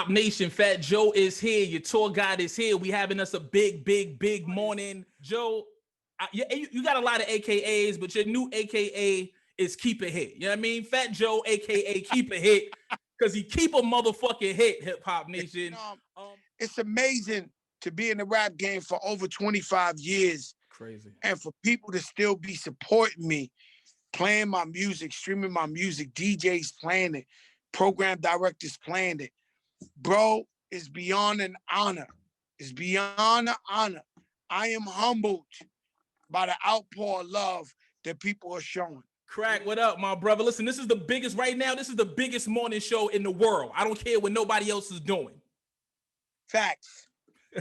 Hop Nation, Fat Joe is here. Your tour guide is here. We having us a big morning. Joe, you got a lot of AKAs, but your new AKA is Keep It Hit. You know what I mean? Fat Joe, AKA Keep It Hit, because he keep a motherfucking hit, Hip Hop Nation. It's amazing to be in the rap game for over 25 years. Crazy. And for people to still be supporting me, playing my music, streaming my music, DJs playing it, program directors playing it. Bro, it's beyond an honor. It's beyond an honor. I am humbled by the outpour of love that people are showing. Crack, what up, my brother? Listen, this is the biggest right now. This is the biggest morning show in the world. I don't care what nobody else is doing. Facts.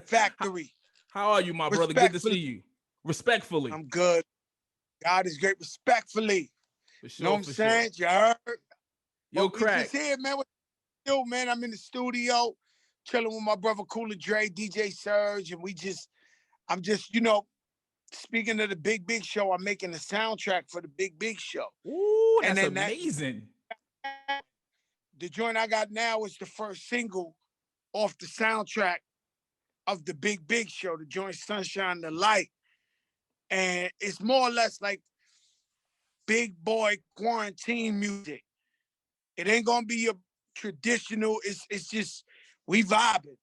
Factory. How are you, my brother? Good to see you. Respectfully. I'm good. God is great. Respectfully. For sure, know what I'm saying? Sure. You heard? Yo, Crack. Just here, man. Yo, man, I'm in the studio chilling with my brother Cooler Dre, DJ Surge, and I'm just, speaking of the Big Show, I'm making a soundtrack for the Big Show. Ooh, that's amazing. The joint I got now is the first single off the soundtrack of the Big Show, the joint Sunshine the Light. And it's more or less like big boy quarantine music. It ain't gonna be your traditional, it's just, we vibing.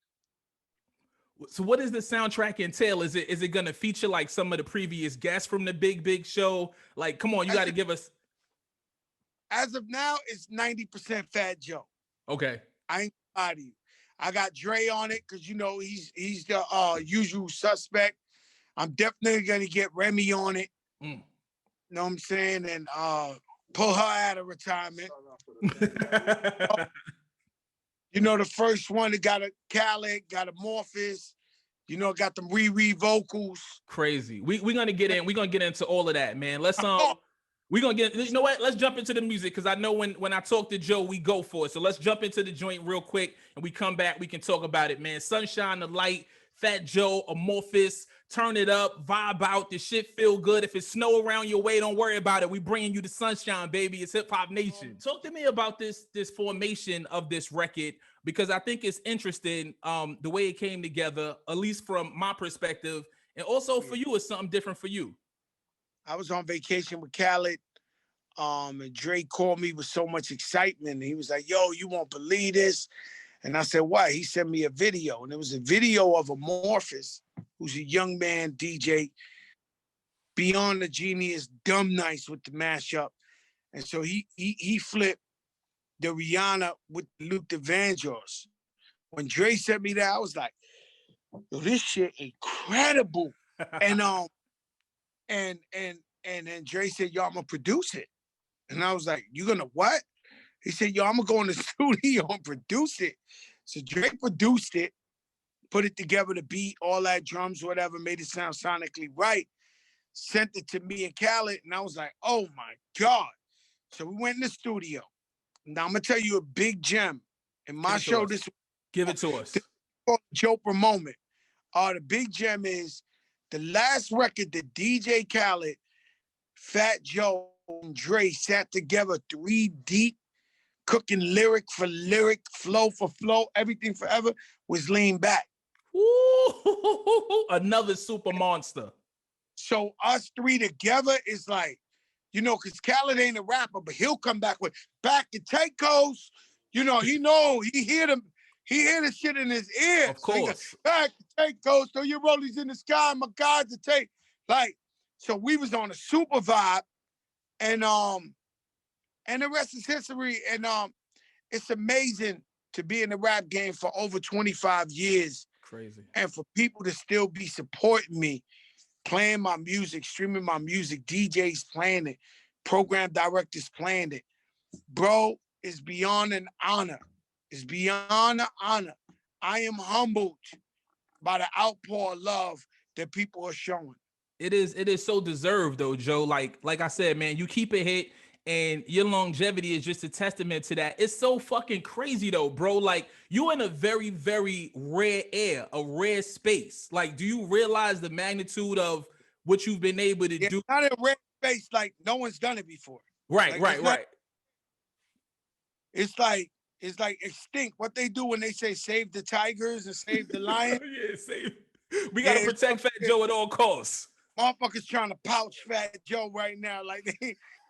So what does the soundtrack entail? Is it gonna feature like some of the previous guests from the Big Show? Like, come on, you gotta give us. As of now, it's 90% Fat Joe. Okay. I ain't gonna lie to you. I got Dre on it because he's the usual suspect. I'm definitely gonna get Remy on it. Know what I'm saying? And pull her out of retirement. The first one that got a Khaled, got a Morpheus, got them Riri vocals. Crazy. We're gonna get into all of that, man. Let's we're gonna get, you know what? Let's jump into the music because I know when I talk to Joe, we go for it. So let's jump into the joint real quick and we come back, we can talk about it, man. Sunshine the Light, Fat Joe, Amorphous, turn it up, vibe out, the shit feel good. If it's snow around your way, don't worry about it. We bringing you the sunshine, baby. It's Hip Hop Nation. Talk to me about this formation of this record because I think it's interesting the way it came together, at least from my perspective, and also for you, it's something different for you. I was on vacation with Khaled, and Dre called me with so much excitement. He was like, yo, you won't believe this. And I said, what? He sent me a video, and it was a video of Amorphous, who's a young man DJ, beyond the genius, dumb nice with the mashup. And so he flipped the Rihanna with Luther Vandross. When Dre sent me that, I was like, yo, this shit incredible. And then Dre said, yo, I'm gonna produce it. And I was like, you gonna what? He said, yo, I'm gonna go in the studio and produce it. So Dre produced it, put it together, the beat, all that drums, whatever, made it sound sonically right, sent it to me and Khaled, and I was like, oh my God. So we went in the studio. Now I'm gonna tell you a big gem. In my show, give it to us. This Chopra moment. The big gem is the last record that DJ Khaled, Fat Joe, and Dre sat together 3 deep, cooking lyric for lyric, flow for flow, everything forever, was Lean Back. Ooh, another super monster. So us 3 together is like, because Khaled ain't a rapper, but he'll come back with Back to Takeos. He hear the shit in his ear. Of course. So goes, Back to Takeos, throw your rollies in the sky, my God to take. So we was on a super vibe, and the rest is history. And it's amazing to be in the rap game for over 25 years. Crazy. And for people to still be supporting me, playing my music, streaming my music, DJs playing it, program directors playing it. Bro, it's beyond an honor. It's beyond an honor. I am humbled by the outpour of love that people are showing. It is so deserved though, Joe. Like I said, man, you keep it hit and your longevity is just a testament to that. It's so fucking crazy though, bro. Like you in a very, very rare air, a rare space. Like, do you realize the magnitude of what you've been able to do? Not a rare space, like no one's done it before. Right. It's like is like extinct. What they do when they say save the tigers and save the lion. Yeah, same. We gotta Yeah, protect Fat Joe at all costs. motherfuckers trying to pouch Fat Joe right now. Like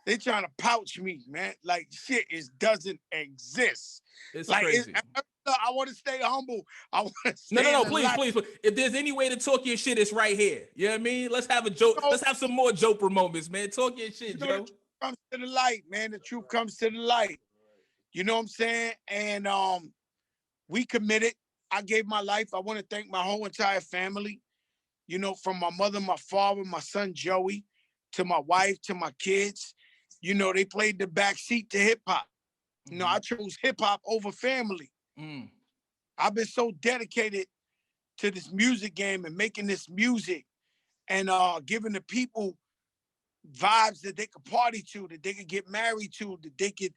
they trying to pouch me, man. Like shit doesn't exist. It's Like crazy. I want to stay humble. I want to No, stay. please. If there's any way to talk your shit, it's right here. You know what I mean? Let's have a joke. Let's have some more Joper moments, man. Talk your shit, Joe. The truth comes to the light, man. The truth comes to the light. You know what I'm saying? And we committed. I gave my life. I want to thank my whole entire family. You know, from my mother, my father, my son Joey, to my wife, to my kids. You know, they played the back seat to hip hop. You know, I chose hip hop over family. I've been so dedicated to this music game and making this music and giving the people vibes that they could party to, that they could get married to, that they could,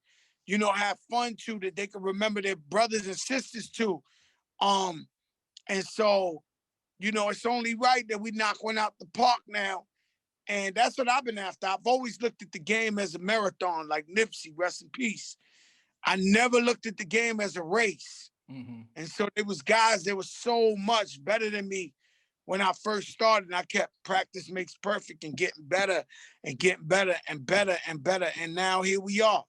you know, have fun to, that they could remember their brothers and sisters to. And so, you know, it's only right that we knock one out the park now. And that's what I've been after. I've always looked at the game as a marathon, like Nipsey, rest in peace. I never looked at the game as a race. And so there was guys that were so much better than me when I first started. And I kept practice makes perfect and getting better and getting better and better and better. And now here we are.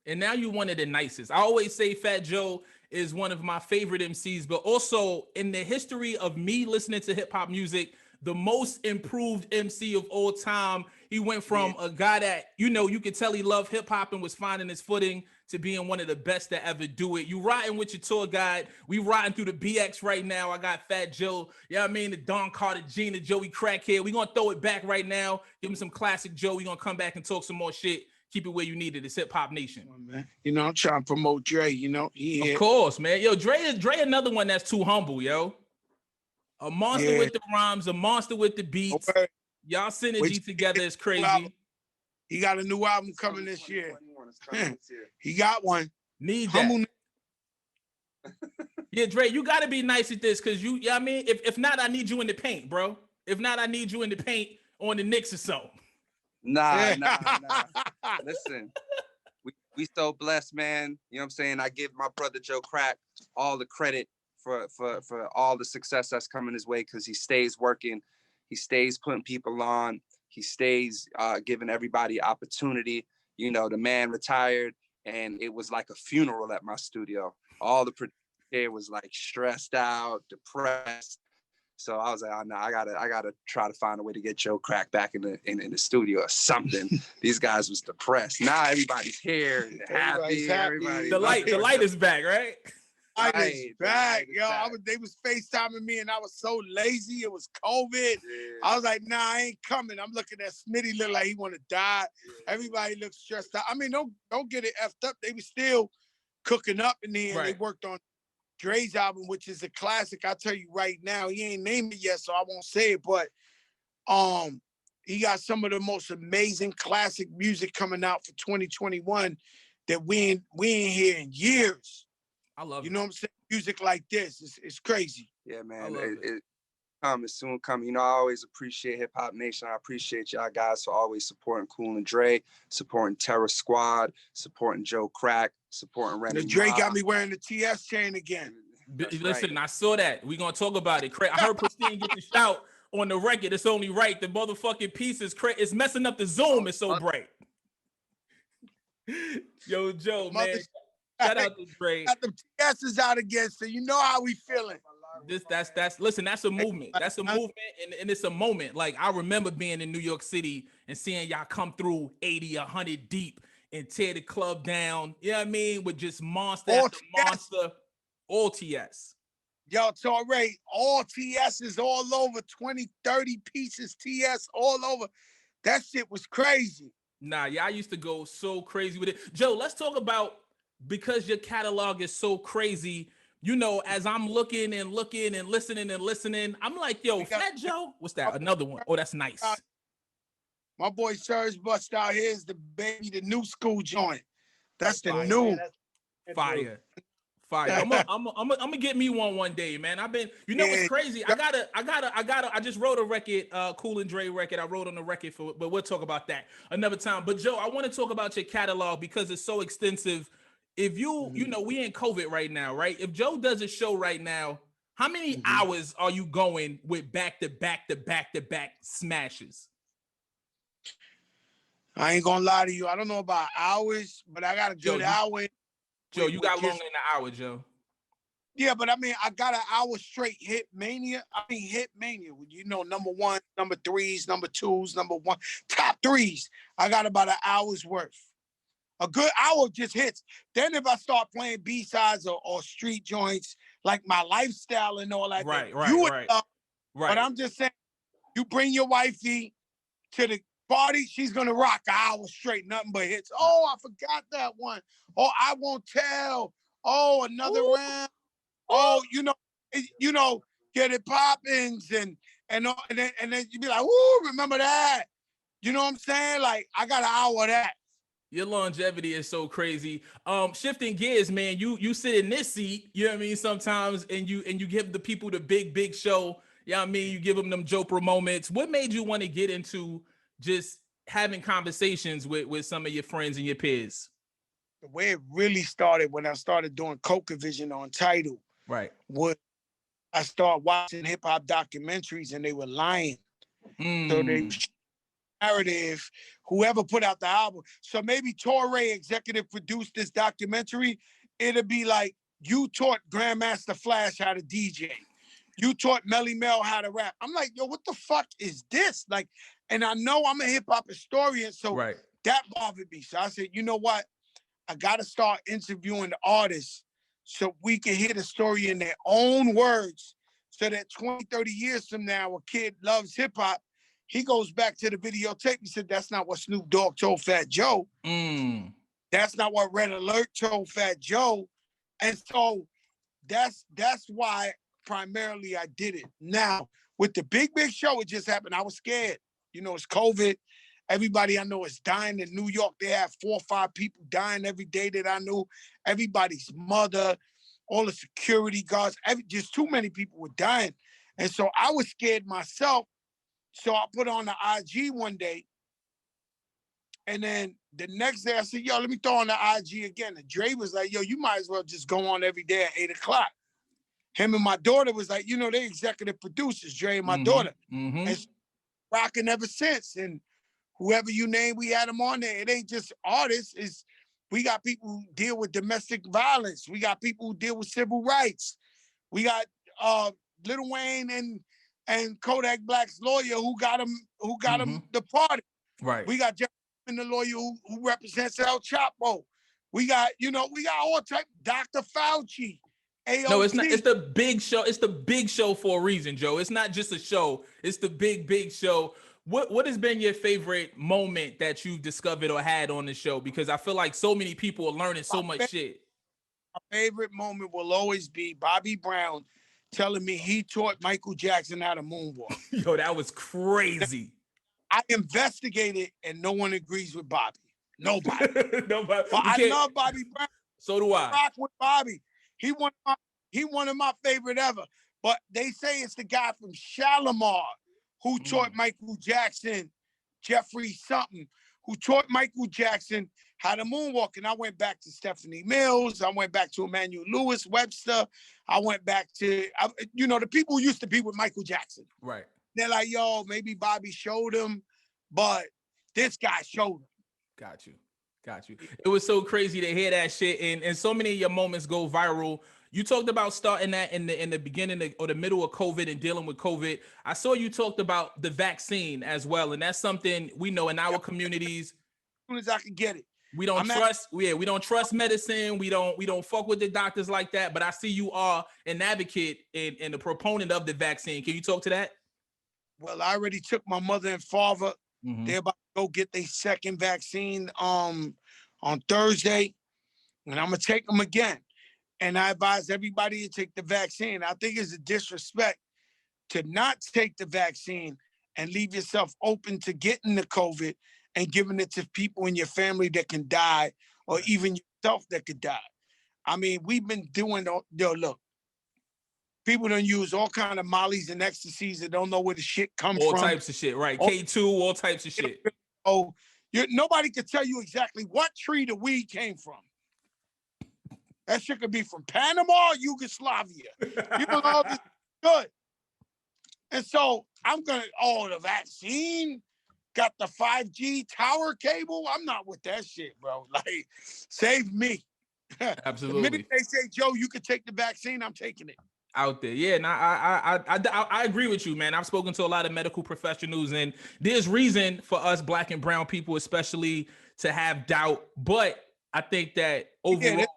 And now you're one of the nicest. I always say Fat Joe is one of my favorite MCs, but also in the history of me listening to hip hop music, the most improved MC of all time. He went from a guy that, you know, you could tell he loved hip hop and was finding his footing to being one of the best to ever do it. You riding with your tour guide. We riding through the BX right now. I got Fat Joe. You know what I mean? The Don Carter, Gina, Joey Crackhead. We gonna throw it back right now. Give him some classic Joe. We gonna come back and talk some more shit. Keep it where you need it. It's Hip Hop Nation. Man. You know, I'm trying to promote Dre, you know. Of course, man. Yo, Dre another one that's too humble, yo. A monster with the rhymes, a monster with the beats. Okay. Y'all synergy together is crazy. He got a new album coming this year. He got one. Need that. Yeah, Dre, you got to be nice at this because you know what I mean? If not, I need you in the paint, bro. If not, I need you in the paint on the Knicks or something. Nah. Listen, we so blessed, man. You know what I'm saying? I give my brother Joe Crack all the credit for all the success that's coming his way because he stays working. He stays putting people on. He stays giving everybody opportunity. You know, the man retired and it was like a funeral at my studio. All the producers here was like stressed out, depressed. So I was like, oh, no, I gotta try to find a way to get Joe Crack back in the studio or something. These guys was depressed. Now everybody's here, happy. The light is back, right? Light is back, yo. They was FaceTiming me and I was so lazy. It was COVID. Yeah. I was like, nah, I ain't coming. I'm looking at Smitty look like he want to die. Yeah. Everybody looks stressed out. I mean, don't get it effed up. They was still cooking up in there. Right. They worked on Dre's album, which is a classic. I'll tell you right now, he ain't named it yet, so I won't say it, but he got some of the most amazing classic music coming out for 2021 that we ain't hear in years. I love it. You know what I'm saying? Music like this, it's crazy. Yeah, man. It's soon coming. You know, I always appreciate Hip Hop Nation. I appreciate y'all guys for always supporting Cool and Dre, supporting Terror Squad, supporting Joe Crack, supporting Remy. Dre got me wearing the TS chain again. Listen, right. I saw that. We're going to talk about it. I heard Pristine get the shout on the record. It's only right. The motherfucking piece is it's messing up the Zoom. It's so bright. Yo, Joe, man. Shout out to Dre. Got the TS's out again, so you know how we feeling. Listen, that's a movement. That's a movement, and it's a moment. Like, I remember being in New York City and seeing y'all come through 80, 100 deep and tear the club down. You know what I mean? With just monster after monster. All TS. Yo, Torae, all TS is all over. 20, 30 pieces TS all over. That shit was crazy. Nah, yeah, I used to go so crazy with it. Joe, let's talk about, because your catalog is so crazy, you know, as I'm looking and listening, I'm like, yo, Fat Joe, what's that? Another one. Oh, that's nice. My boy Surge Bust out here is the baby, the new school joint. That's the new. Fire. I'm gonna get me one day, man. I've been, you know, what's crazy? I just wrote a record, Cool and Dre record. I wrote on the record but we'll talk about that another time. But Joe, I want to talk about your catalog because it's so extensive. if you we in COVID right now, right? If Joe does a show right now, how many hours are you going with back to back smashes? I ain't gonna lie to you. I don't know about hours, but I got a good hour. Joe, you got longer than an hour, Joe. Yeah, but I mean, I got an hour straight hit mania. Hit mania. You know, number one, number threes, number twos, number one, top threes. I got about an hour's worth. A good hour just hits. Then if I start playing B-sides or street joints, like my lifestyle and all that, right. But I'm just saying, you bring your wifey to the party, she's gonna rock an hour straight, nothing but hits. Oh, I forgot that one. Oh, I won't tell. Oh, another round. Oh, get it poppins and then you be like, ooh, remember that? You know what I'm saying? Like, I got an hour of that. Your longevity is so crazy. Shifting gears, man. You sit in this seat, you know what I mean, sometimes, and you give the people the big show. You know what I mean? You give them Jopra moments. What made you want to get into just having conversations with some of your friends and your peers? The way it really started when I started doing Coca Vision on Tidal. Right. I started watching hip hop documentaries and they were lying. So they narrative, whoever put out the album. So maybe Torae executive produced this documentary. It'll be like, you taught Grandmaster Flash how to DJ. You taught Melly Mel how to rap. I'm like, yo, what the fuck is this? Like, and I know I'm a hip hop historian, so that bothered me. So I said, you know what? I got to start interviewing the artists so we can hear the story in their own words so that 20, 30 years from now, a kid loves hip hop. He goes back to the videotape. He said, that's not what Snoop Dogg told Fat Joe. That's not what Red Alert told Fat Joe. And so that's why primarily I did it. Now, with the big show, it just happened. I was scared. You know, it's COVID. Everybody I know is dying in New York. They have 4 or 5 people dying every day that I knew. Everybody's mother, all the security guards, just too many people were dying. And so I was scared myself. So I put on the IG one day. And then the next day I said, yo, let me throw on the IG again. And Dre was like, yo, you might as well just go on every day at 8 o'clock. Him and my daughter was like, you know, they executive producers, Dre and my daughter. And rocking ever since. And whoever you name, we had them on there. It ain't just artists. We got people who deal with domestic violence. We got people who deal with civil rights. We got Lil Wayne and Kodak Black's lawyer who got him the party. Right. We got Jeff and the lawyer who represents El Chapo. We got all type, Dr. Fauci. AOC. No, it's not. It's the big show. It's the big show for a reason, Joe. It's not just a show. It's the big show. What has been your favorite moment that you've discovered or had on the show? Because I feel like so many people are learning so much shit. My favorite moment will always be Bobby Brown telling me he taught Michael Jackson how to moonwalk. Yo, that was crazy. I investigated and no one agrees with Bobby. Nobody. Nobody. But I love Bobby Brown. So do I. Rock with Bobby. He one of my favorite ever. But they say it's the guy from Shalimar who taught Michael Jackson, Jeffrey something, who taught Michael Jackson how to moonwalk. And I went back to Stephanie Mills. I went back to Emmanuel Lewis Webster. I went back to, the people who used to be with Michael Jackson. Right. They're like, yo, maybe Bobby showed him, but this guy showed him. Got you. It was so crazy to hear that shit. And so many of your moments go viral. You talked about starting that in the beginning or the middle of COVID and dealing with COVID. I saw you talked about the vaccine as well. And that's something we know in our communities. As soon as I can get it. We don't trust medicine. We don't fuck with the doctors like that. But I see you are an advocate and a proponent of the vaccine. Can you talk to that? Well, I already took my mother and father. They're about to go get their second vaccine on Thursday. And I'm going to take them again. And I advise everybody to take the vaccine. I think it's a disrespect to not take the vaccine and leave yourself open to getting the COVID and giving it to people in your family that can die or even yourself that could die. I mean, we've been doing, look, people don't use all kind of mollies and ecstasies that don't know where the shit comes from. All types of shit, right? K2, all types of shit. Nobody could tell you exactly what tree the weed came from. That shit could be from Panama or Yugoslavia. You know, this is good. And so I'm gonna, the vaccine got the 5G tower cable. I'm not with that shit, bro. Like, save me. Absolutely. The minute they say, Joe, you can take the vaccine, I'm taking it. Out there, yeah, and I agree with you, man. I've spoken to a lot of medical professionals, and there's reason for us Black and brown people, especially, to have doubt. But I think that overall,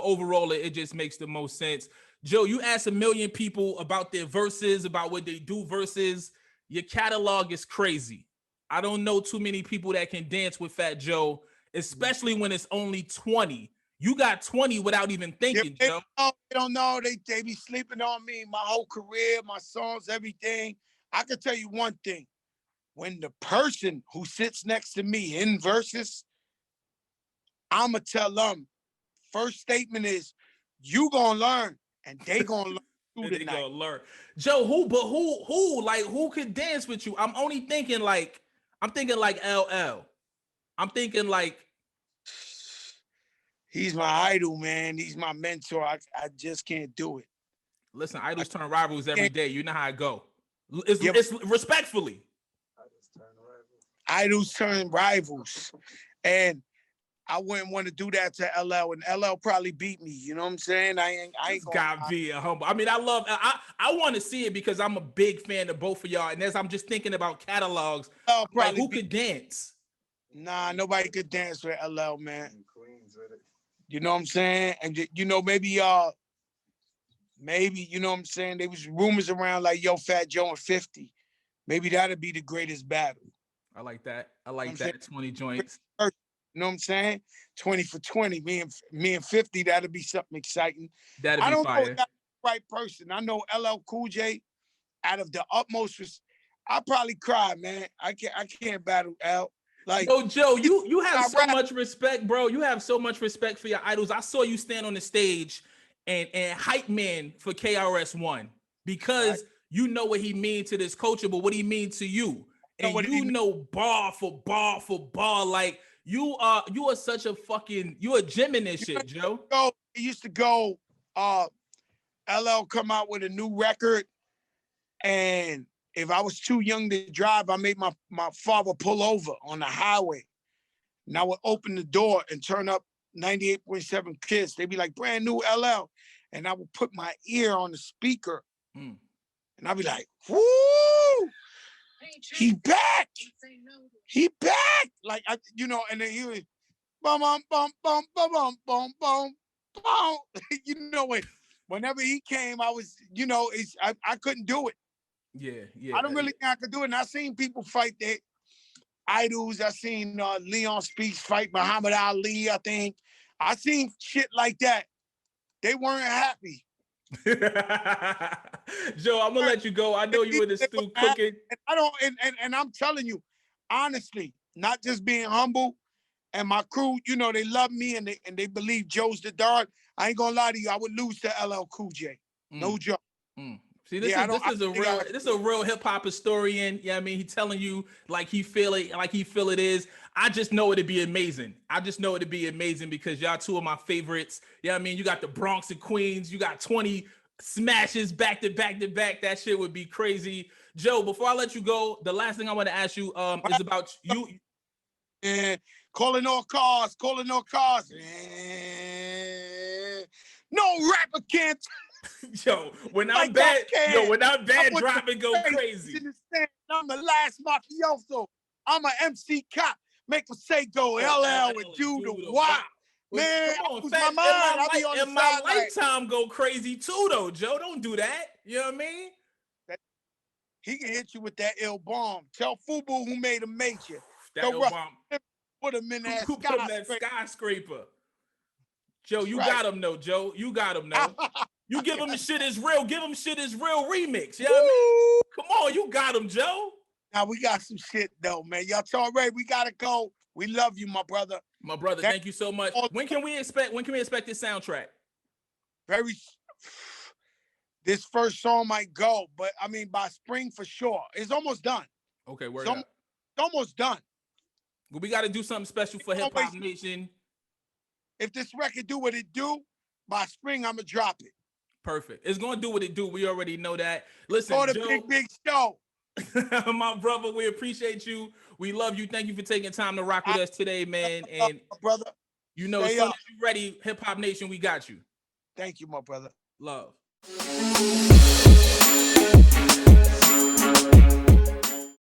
overall, it just makes the most sense. Joe, you asked 1 million people about their verses, about what they do versus. Your catalog is crazy. I don't know too many people that can dance with Fat Joe, especially when it's only 20. You got 20 without even thinking, Joe. They don't know. They be sleeping on me, my whole career, my songs, everything. I can tell you one thing. When the person who sits next to me in Verzuz, I'ma tell them, first statement is, you gonna learn, and they gonna learn through the night. Learn. Joe, who could dance with you? I'm thinking like LL. I'm thinking like, he's my idol, man. He's my mentor. I just can't do it. Listen, idols turn rivals every day. You know how it go. It's respectfully. Idols turn rivals. And I wouldn't want to do that to LL, and LL probably beat me. You know what I'm saying? I ain't gonna be a humble. I mean, I want to see it because I'm a big fan of both of y'all. And as I'm just thinking about catalogs, like who could dance? Nah, nobody could dance with LL, man. You know what I'm saying? And maybe you know what I'm saying? There was rumors around like, yo, Fat Joe and 50. Maybe that'd be the greatest battle. I like that. I like that. 20 joints. You know what I'm saying? 20 for 20. Me and 50, that'd be something exciting. That'd be fire. I don't know if that's the right person. I know LL Cool J, out of the utmost, I'll probably cry, man. I can't battle L. Like, yo, Joe, you have so much respect, bro. You have so much respect for your idols. I saw you stand on the stage and hype man for KRS-One because you know what he means to this culture, but what he means to you. And you know bar for bar for bar. Like, you are such a fucking, you a gem in this shit, Joe. It used to go, LL come out with a new record, and if I was too young to drive, I made my father pull over on the highway. And I would open the door and turn up 98.7 Kiss. They'd be like, brand new LL. And I would put my ear on the speaker. And I'd be like, whoo! He back! He back! Like, and then he was, bum, bum, bum, bum, bum, bum, bum, bum, bum. Whenever he came, I was, I couldn't do it. Yeah. I don't really think I could do it. And I seen people fight their idols. I seen Leon Speaks fight Muhammad Ali, I think. I seen shit like that. They weren't happy. Joe, I'm gonna let you go. I know you in the stew cooking. And I'm telling you, honestly, not just being humble, and my crew, they love me and they believe Joe's the dog. I ain't gonna lie to you, I would lose to LL Cool J. No joke. See, this is a real hip hop historian. Yeah, I mean, he's telling you like he feel it is. I just know it'd be amazing. Because y'all two of my favorites. Yeah, I mean, you got the Bronx and Queens. You got 20 smashes back to back to back. That shit would be crazy. Joe, before I let you go, the last thing I want to ask you is about you. And calling all cars. No rapper can't. Yo, when I'm bad, drop and go crazy. I'm the last mafioso. I'm an MC cop. Make a say go LL and do the wop. Man, my lifetime go crazy too, though, Joe. Don't do that. You know what I mean? He can hit you with that ill bomb. Tell Fubu who made him make you. That ill bomb. Put him in that skyscraper. Joe, you got him, though, Joe. You got him, though. You give him shit is real. Give him shit is real remix. You know what I mean? Come on, you got him, Joe. Now we got some shit though, man. Y'all Torae, we gotta go. We love you, my brother. My brother, thank you so much. When can we expect this soundtrack? This first song might go, but I mean by spring for sure. It's almost done. Okay, It's almost done. Well, we got to do something special for Hip Hop Nation. if this record do what it do, by spring I'ma drop it. Perfect. It's gonna do what it do. We already know that. Listen, For the Joe, big show. my brother, we appreciate you. We love you. Thank you for taking time to rock with us today, man. And brother, you know, as stay soon up. as you're ready, Hip Hop Nation, we got you. Thank you, my brother. Love.